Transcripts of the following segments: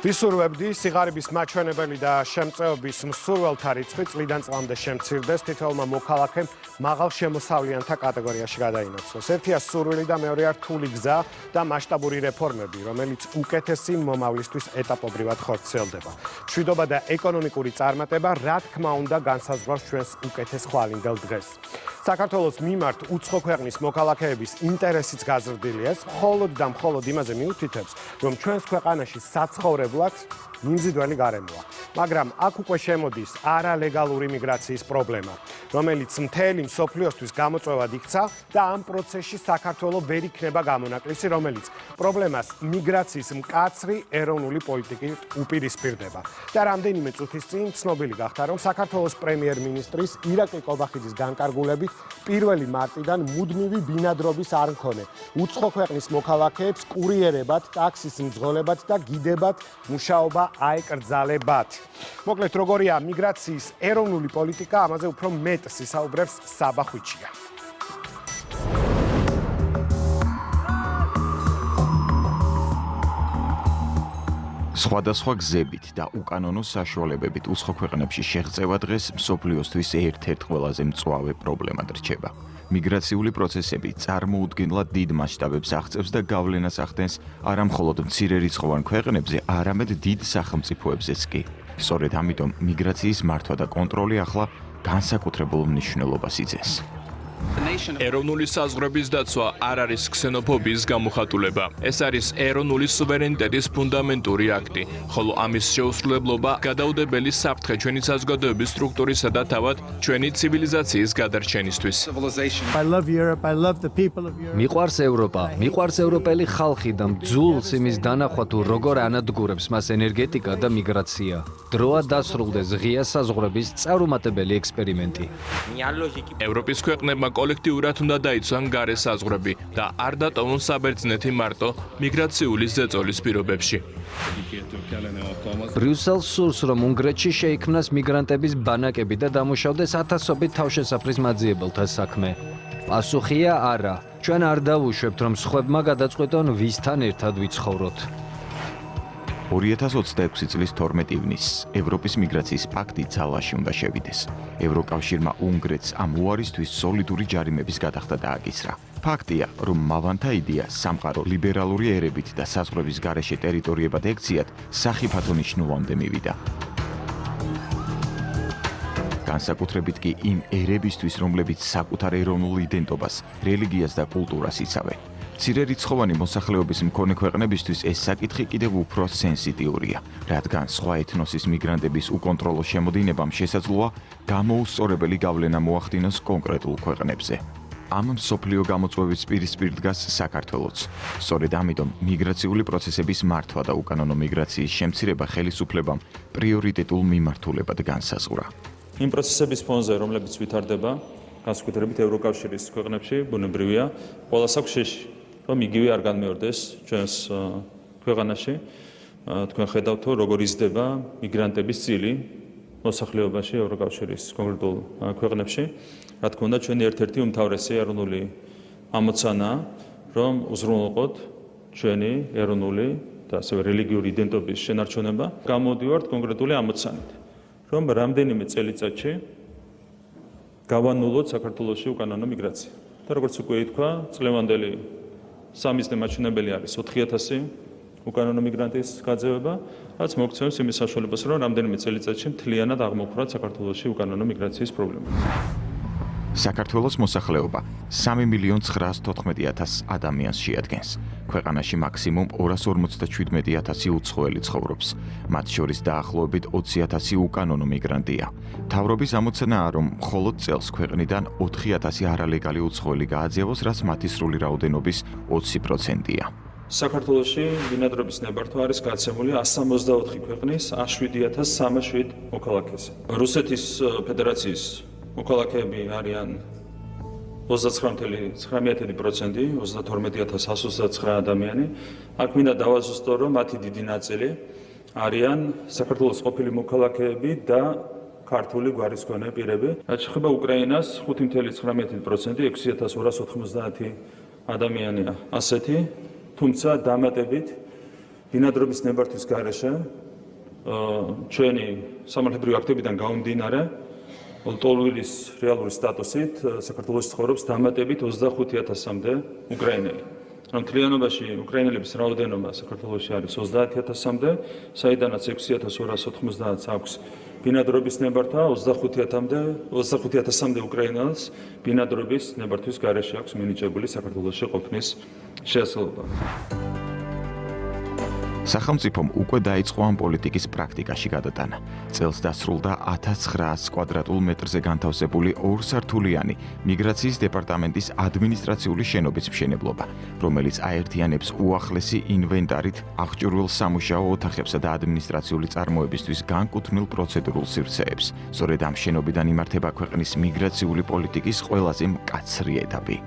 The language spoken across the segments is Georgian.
ვისურვებდი სიღარიბის მაჩვენებელი და შემწეობის მსურველთა რიცხვი წლიდან წლამდე შემცირდეს, თითოეულმა მოქალაქემ მაღალ შემოსავლიანთა კატეგორიაში გადაინაცვლოს. ერთია სურვილი და მეორეა რთული გზა და მასშტაბური რეფორმები, რომელიც უკეთესი მომავლისთვის ეტაპობრივად ხორციელდება. მშვიდობა და ეკონომიკური წარმატება, რა თქმა უნდა, განსაზღვრავს ჩვენს უკეთეს ხვალინდელ დღეს. საქართველოს მიმართ უცხო ქვეყნის მოქალაქეების ინტერესიც გაზრდილია, მხოლოდ და მხოლოდ იმაზე მიუთითებს, რომ ჩვენს ქვეყანაში საცხოვრებლად მიმზიდველი გარემოა. მაგრამ აქ უკვე შემოდის არალეგალური მიგრაციის პრობლემა, რომელიც მთელი მსოფლიოსთვის გამოწვევად იქცა და ამ პროცესში საქართველოს ვერ იქნება გამონაკლისი, რომელიც პრობლემას მიგრაციის მკაცრი ეროვნული პოლიტიკით უპირისპირდება. და რამდენიმე წუთის წინ ცნობილი გახდა, რომ საქართველოს პრემიერ-მინისტრის ირაკლი კობახიძის განკარგულებით 1 მარტიდან მუდმივი ბინადრობის არ მქონე უცხო ქვეყნის მოქალაქეებს კურიერებად, ტაქსის მძღოლებად და გიდებად მუშაობა აეკრძალებათ. მოკლედ, როგორია მიგრაციის ეროვნული პოლიტიკა, ამაზე უფრო მეტ ისაუბრებს საბა ხვიჩია. სხვადასხვა გზებით და უკანონო საშუალებებით უცხო ქვეყნებში შეღწევა დღეს მსოფლიოსთვის ერთ-ერთ ყველაზე მწვავე პრობლემად რჩება. მიგრაციული პროცესები წარმოუდგენლად დიდ მასშტაბებს აღწევს და გავლენას ახდენს არა მხოლოდ მცირერიცხოვან ქვეყნებზე, არამედ დიდ სახელმწიფოებზეც კი. სწორედ ამიტომ მიგრაციის მართვა და კონტროლი ახლა განსაკუთრებულ მნიშვნელობას იძენს. ეროვნული საზღვრების დაცვა არ არის ქსენოფობიის გამოხატულება. ეს არის ეროვნული სუვერენიტეტის ფუნდამენტური აქტი, ხოლო ამის შეუსრულებლობა გადაუდებელი საფრთხე ჩვენი საზოგადოების სტრუქტურისა და თავად ჩვენი ცივილიზაციის გადარჩენისთვის. მიყვარს ევროპა, მიყვარს ევროპელი ხალხი და მძულს იმის დანახვა თუ როგორ ანადგურებს მას ენერგეტიკა და მიგრაცია. დროა დასრულდეს ღია საზღვრების წარუმატებელი ექსპერიმენტი. ევროპის ქვეყნებმა კოლექტიურად უნდა დაიცვან გარე საზღვრები და არ დატოვონ საბერძნეთი მარტო მიგრაციული ზეწოლის პირობებში. ბრიუსელს სურს, რომ უნგრეთში შეიქმნას მიგრანტების ბანაკები და დამუშავდეს ათასობით თავშესაფრის მაძიებელთა საქმე. პასუხია არა. ჩვენ არ დავუშვებთ, რომ სხვებმა გადაწყვეტონ ვისთან ერთად ვიცხოვროთ. 2026 წლის 12 ივნისს ევროპის მიგრაციის პაქტი ძალაში უნდა შევიდეს. ევროკავშირმა უნგრეთს ამ უარისთვის სოლიდური ჯარიმების გადახდა დააკისრა. ფაქტია, რომ მავანთა იდეა სამყარო ლიბერალური ერებით და საზღვრების გარეშე ტერიტორიებად ექციათ სახიფათო ნიშნულამდე მივიდა. განსაკუთრებით კი იმ ერებისთვის, რომლებიც საკუთარ ეროვნულ იდენტობას, რელიგიას და კულტურას იცავენ. მცირერიცხოვანი მოსახლეობის მქონე ქვეყნებისთვის ეს საკითხი კიდევ უფრო სენსიტიურია, რადგან სხვა ეთნოსის მიგრანტების უკონტროლო შემოდინებამ შესაძლოა გამოუსწორებელი გავლენა მოახდინოს კონკრეტულ ქვეყნებზე. ამ მსოფლიო გამოწვევის პირისპირ დგას საქართველოც. სწორედ ამიტომ მიგრაციული პროცესების მართვა და უკანონო მიგრაციის შემცირება ხელისუფლებამ პრიორიტეტულ მიმართულებად განსაზღვრა. იმ პროცესების ფონზე, რომლებიც ვითარდება, განსაკუთრებით ევროკავშირის ქვეყნებში, ბუნებრივია, ყველას აქვს შეში, რომ იგივე არ განმეორდეს ჩვენს ქვეყანაში. თქვენ ხედავთ, თუ როგორ იზრდება მიგრანტების წილი მოსახლეობაში ევროკავშირის კონკრეტულ ქვეყნებში. რა თქმა უნდა, ჩვენი ერთ-ერთი უმთავრესი ეროვნული ამოცანაა, რომ უზრუნველყოთ ჩვენი ეროვნული და ასევე რელიგიური იდენტობის შენარჩუნება. გამოდივართ კონკრეტული ამოცანით, რომ რამდენიმე წელიწადში გავანულოთ საქართველოში უკანონო მიგრაცია. და როგორც უკვე ითქვა, წლევანდელი სამიზნე მაჩვენებელი არის 4000 უკანონო მიგრანტის გაძევება, რაც მოგცემს იმის საშუალებას, რომ რამდენიმე წელიწადში მთლიანად აღმოფხვრათ საქართველოში უკანონო მიგრაციის პრობლემა. საქართველოს მოსახლეობა 3.914.000 ადამიანს შეადგენს. ქვეყანაში მაქსიმუმ 257.000 უცხოელი ცხოვრობს. მათ შორის დაახლოებით 20.000 უკანონო მიგრანტია. მთავრობის ამოცანაა, რომ მხოლოდ წელს ქვეყნიდან 4.000 არალეგალი უცხოელი გააძევოს, რაც მათი სრული რაოდენობის 20%-ია. საქართველოში ბინადრობის ნებართვა არის გაცემული 164 ქვეყნის 7.307 მოქალაქეზე. რუსეთის ფედერაციის მოქალაქეები არიან 29.9%, 32.129 ადამიანი. აქ მინდა დავაზუსტო, რომ მათი დიდი ნაწილი არიან საქართველოს ყოფილი მოქალაქეები და ქართული გვარის მქონე პირები. რაც შეეხება უკრაინას, 5.19%, 6.290 ადამიანია ასეთი, თუმცა დამატებით ბინადრობის ნებართვის გარეშე ჩვენი სამართლებრივი აქტებიდან გამომდინარე ლტოლვილის რეალური სტატუსით საქართველოს ცხოვრობს დამატებით 25,000-მდე უკრაინელი. Რომ მთლიანობაში უკრაინელების რაოდენობა საქართველოში არის 30,000-მდე, საიდანაც 6,290 აქვს ბინადრობის ნებართა, 25,000-მდე უკრაინელს ბინადრობის ნებართვის გარეშე აქვს მინიჭებული საქართველოში ყოფნის შესაძლებლობა. სახელმწიფომ უკვე დაიწყო ამ პოლიტიკის პრაქტიკაში გადატანა. წელს დასრულდა 1900 კვადრატულ მეტრზე განთავსებული ორსართულიანი მიგრაციის დეპარტამენტის ადმინისტრაციული შენობის მშენებლობა, რომელიც აერთიანებს უახლესი ინვენტარით აღჭურვილ სამუშაო ოთახებსა და ადმინისტრაციული წარმოებისთვის განკუთვნილ პროცედურულ სივრცეებს. სწორედ ამ შენობიდან იმართება ქვეყნის მიგრაციული პოლიტიკის ყველაზე მკაცრი ეტაპი.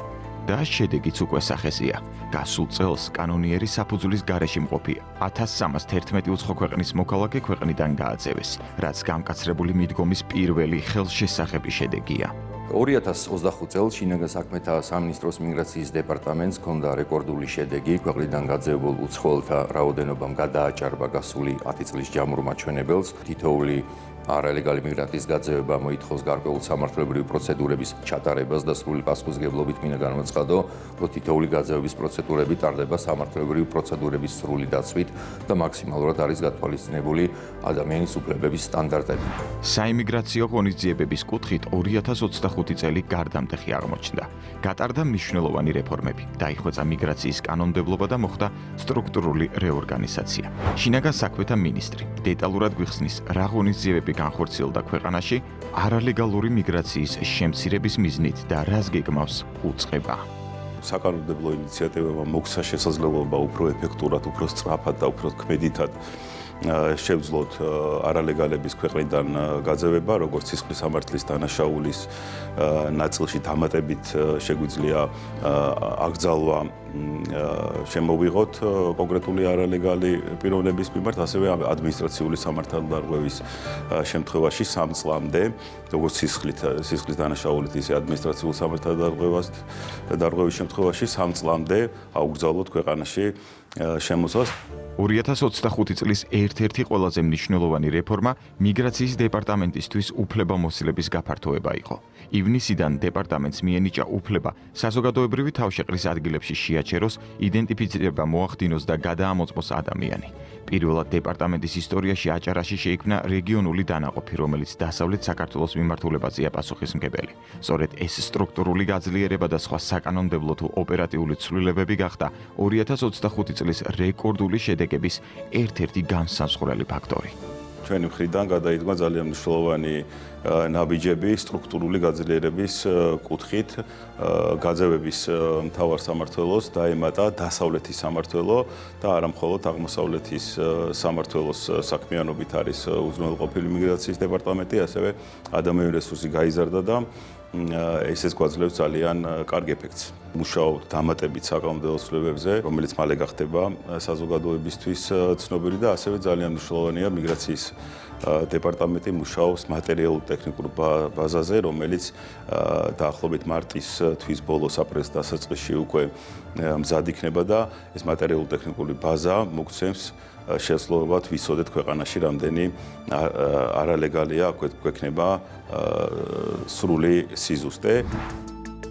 და შედეგიც უკვე სახეზეა. გასულ წელს კანონიერი საფუძვლის გარეშე მყოფი 1311 უცხო ქვეყნის მოქალაქე ქვეყნიდან გააძევეს, რაც გამკაცრებული მიდგომის პირველი ხელშესახები შედეგია. 2025 წელს შინაგან საქმეთა სამინისტროს მიგრაციის დეპარტამენტს ჰქონდა რეკორდული შედეგი, ქვეყნიდან გაძევებულ უცხოელთა რაოდენობამ გადააჭარბა გასული 10 წლის ჯამურ მაჩვენებელს. თითოეული არალეგალი მიგრანტის გაძევება მოითხოვს გარკვეულ სამართლებრივი პროცედურების ჩატარებას და სრული პასუხისმგებლობით მინდა განმოცხადო, რომ თითოეული გაძევების პროცედურები ტარდება სამართლებრივი პროცედურების სრული დაცვით და მაქსიმალურად არის გათვალისწინებული ადამიანის უფლებების სტანდარტები. საიმიგრაციო ღონისძიებების კუთხით 2025 წელი გარდამტეხი აღმოჩნდა. გატარდა მნიშვნელოვანი რეფორმები, დაიხვეწა მიგრაციის კანონმდებლობა და მოხდა სტრუქტურული რეორგანიზაცია. შინაგან საქმეთა მინისტრი დეტალურად გვიხსნის, რა ღონისძიებები განხორციელდა ქვეყანაში არალეგალური მიგრაციის შემცირების მიზნით და რას გეგმავს უწყება. საკანონმდებლო ინიციატივებმა მოგცა შესაძლებლობა უფრო ეფექტურად, უფრო სწრაფად და უფრო თქმედითად შევძლოთ არალეგალების ქვეყნიდან გაძევება, როგორც სისხლის სამართლის დანაშაულის ნაწილში დამატებით შეგვიძლია აკრძალვა შემოვიღოთ კონკრეტული არალეგალი პიროვნების მიმართ, ასევე ადმინისტრაციული სამართალდარღვევის შემთხვევაში 3 წლამდე, როგორც სისხლის დანაშაულით, ისე ადმინისტრაციულ სამართალდარღვევის შემთხვევაში 3 წლამდე აუკრძალოთ ქვეყანაში შემოსვლას. 2025 წლის ერთ-ერთი ყველაზე მნიშვნელოვანი რეფორმა მიგრაციის დეპარტამენტისთვის უფლებამოსილების გაფართოება იყო. ივნისიდან დეპარტამენტს მიენიჭა უფლება საზოგადოებრივი თავშეყრის ადგილებში შეაჩეროს, იდენტიფიცირება მოახდინოს და გადაამოწმოს ადამიანი. პირველად დეპარტამენტის ისტორიაში აჭარაში შეიქმნა რეგიონული დანაყოფი, რომელიც დასავლეთ საქართველოს მიმართულებაზეა პასუხისმგებელი. სწორედ ეს სტრუქტურული გაძლიერება და სხვა საკანონმდებლო თუ ოპერატიული ცვლილებები გახდა 2025 წლის რეკორდული შედეგების ერთ-ერთი განსაზღვრელი ფაქტორი. ჩვენი მხრიდან გადაიდგა ძალიან მნიშვნელოვანი ნაბიჯები სტრუქტურული გაძლიერების კუთხით. გაძევების მთავარ სამმართველოს დაემატა დასავლეთის სამმართველო და არა მხოლოდ აღმოსავლეთის სამმართველოს საქმიანობით არის უზრუნველყოფილი მიგრაციის დეპარტამენტი, ასევე ადამიანური რესურსი გაიზარდა და ესეც გვაძლევს ძალიან კარგ ეფექტს. მუშაობთ დამატებით საკანონმდებლო ცვლილებებზე, რომელიც მალე გახდება საზოგადოებისთვის ცნობილი და ასევე ძალიან მნიშვნელოვანია მიგრაციის დეპარტამენტი მუშაობს მატერიალურ-ტექნიკურ ბაზაზე, რომელიც დაახლოებით მარტის თვის ბოლოს აპრილის დასაწყისში უკვე მზად იქნება და ეს მატერიალურ-ტექნიკური ბაზა მოგცემს შესაძლებლობად ვიცოდეთ ქვეყანაში რამდენი არალეგალია გვექნება სრული სიზუსტე.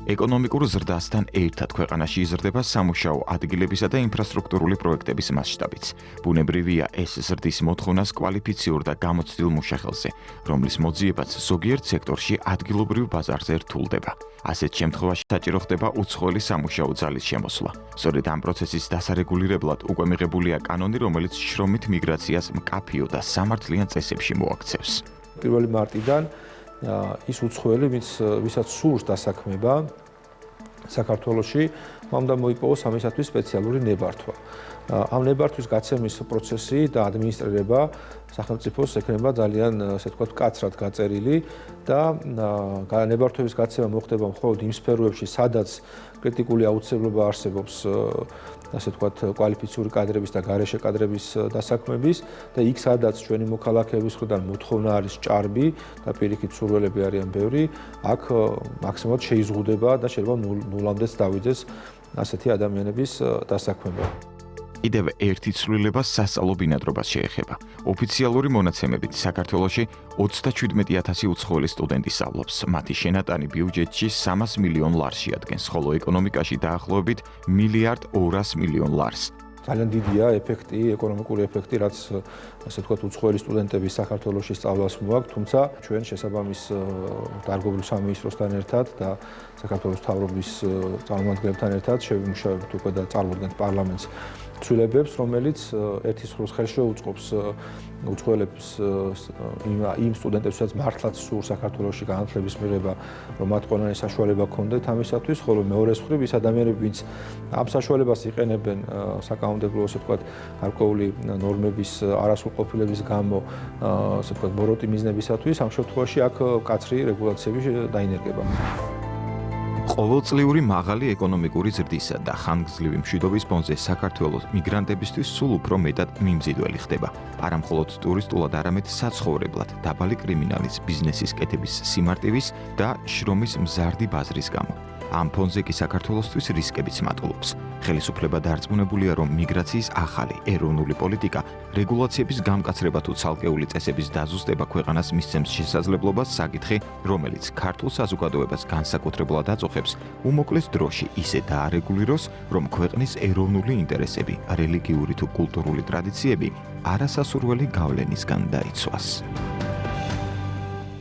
ეკონომიკურ ზრდასთან ერთად ქვეყანაში იზრდება სამუშაო ადგილებისა და ინფრასტრუქტურული პროექტების მასშტაბიც. ბუნებრივია ეს ზრდის მოთხოვნას კვალიფიციურ და გამოცდილ მუშახელზე, რომლის მოძიებაც ზოგიერთ სექტორში ადგილობრივ ბაზარზე რთულდება. ასეთ შემთხვევაში საჭირო ხდება უცხოელი სამუშაო ძალის შემოსვლა. სწორედ ამ პროცესის დასარეგულირებლად უკვე მიღებულია კანონი, რომელიც შრომით მიგრაციას მკაფიო და სამართლიან წესებში მოაქცევს. 1 მარტიდან ის უცხოელი, ვისაც სურს დასაქმება საქართველოში, მან უნდა მოიპოვოს ამისათვის სპეციალური ნებართვა. ამ ნებართვის გაცემის პროცესი და ადმინისტრირება სახელმწიფოს ექნება ძალიან, ასე ვთქვათ, მკაცრად გაწერილი და ნებართვების გაცემა მოხდება მხოლოდ იმ სფეროებში, სადაც კრიტიკული აუცილებლობა არსებობს, ასე ვთქვათ, კვალიფიციური კადრების და გარეშე კადრების დასაქმების და იქ, სადაც ჩვენი მოქალაქეების მხრიდან მოთხოვნა არის ჭარბი და პირიქით სურვილები არიან ბევრი, აქ მაქსიმალურად შეიზღუდება და შეიძლება ნულამდეც დავიძეს ასეთი ადამიანების დასაქმება. კიდევ ერთი ცვლილება სასწავლო ბინადრობას შეეხება. ოფიციალური მონაცემებით საქართველოში 37,000 უცხოელი სტუდენტი სწავლობს. მათი შენატანი ბიუჯეტში 300 მილიონ ლარს შეადგენს, ხოლო ეკონომიკაში დაახლოებით 1,2 მილიარდ ლარს. ძალიან დიდია ეფექტი, ეკონომიკური ეფექტი, რაც ასე ვთქვათ, უცხოელი სტუდენტების საქართველოში სწავლას მოაქვს, თუმცა ჩვენ შესაბამის დარგობრივ სამინისტროსთან ერთად და საქართველოს მთავრობის წარმომადგენლებთან ერთად შევიმუშავებთ უკვე და წარუდგენთ პარლამენტს ცვლილებებს, რომელიც ერთის მხრივ ხელს შეუწყობს უცხოელებს იმ სტუდენტებსაც მართლაც სურს საქართველოში განათლების მიღება, რომ მათ ყველანი საშუალება ჰქონდეთ ამისათვის, ხოლო მეორეს მხრივ ის ადამიანები, ვინც ამ საშუალებას იყენებენ საკანონმდებლო, ასე ვთქვათ, გარკვეული ნორმების არასრულყოფილების გამო, ასე ვთქვათ, ბოროტი მიზნებისათვის, ამ შემთხვევაში აქ მკაცრი რეგულაციები დაინერგება. ყოველწლიური მაღალი ეკონომიკური ზრდისა და ხანგრძლივი მშვიდობის ფონზე საქართველოს მიგრანტებისთვის სულ უფრო მეტად მიმზიდველი ხდება. არა მხოლოდ ტურისტულად, არამედ საცხოვრებლად, დაბალი კრიმინალის, ბიზნესის კეთების სიმარტივის და შრომის მზარდი ბაზრის გამო. ამ ფონზე კი საქართველოსთვის რისკებიც მატულობს. ხელისუფლება დარწმუნებულია, რომ მიგრაციის ახალი ეროვნული პოლიტიკა რეგულაციების გამკაცრება თუ ცალკეული წესების დაზუსტება ქვეყანას მისცემს შესაძლებლობას საკითხი, რომელიც ქართულ საზოგადოებას განსაკუთრებულად აწუხებს, უმოკლეს დროში ისე დაარეგულიროს, რომ ქვეყნის ეროვნული ინტერესები, რელიგიური თუ კულტურული ტრადიციები არასასურველი გავლენისგან დაიცვას.